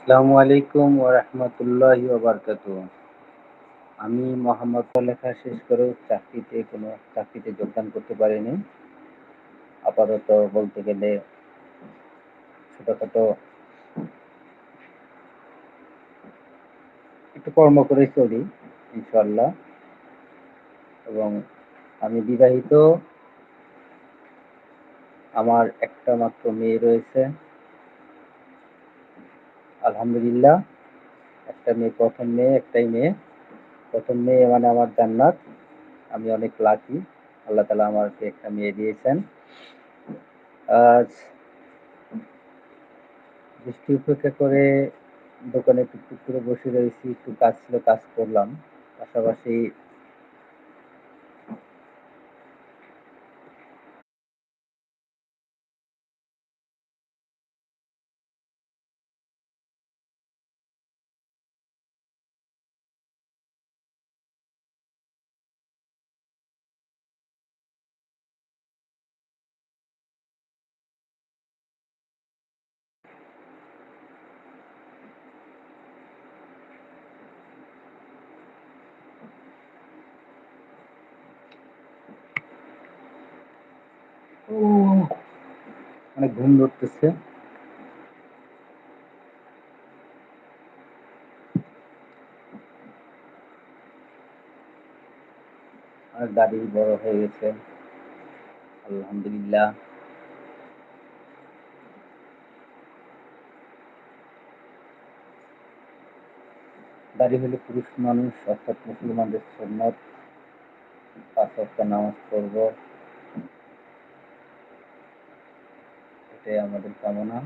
আসসালামু আলাইকুম ওয়া রাহমাতুল্লাহি ওয়া বারাকাতুহু। আমি মোহাম্মদ পড়ালেখা শেষ করেও চাকরিতে যোগদান করতে পারিনি। আপাতত বলতে গেলে ছোটখাটো একটু কর্ম করে চলি ইনশাআল্লাহ। এবং আমি বিবাহিত। আমার একটা মাত্র মেয়ে রয়েছে। আলহামদুলিল্লাহ। একটা মেয়ে, ১ম মেয়ে, একটাই মেয়ে। ১ম মেয়ে মানে আমার জান্নাত। আমি অনেক লাকি। আল্লাহ তাআলা আমাকে একটা মেয়ে দিয়েছেন। আজ বৃষ্টি উপেক্ষা করে দোকানে টুকটুক করে বসে রয়েছি। একটু কাজ ছিল, কাজ করলাম। পাশাপাশি অনেক ঘুম ধরতেছে। আর দাড়ি বড় হয়ে গেছে। আলহামদুলিল্লাহ। দাড়ি হলে পুরুষ মানুষ অর্থাৎ মুসলমানদের সুন্নত। ৫ ওয়াক্ত নামাজ পড়ব, এটাই আমাদের কামনা।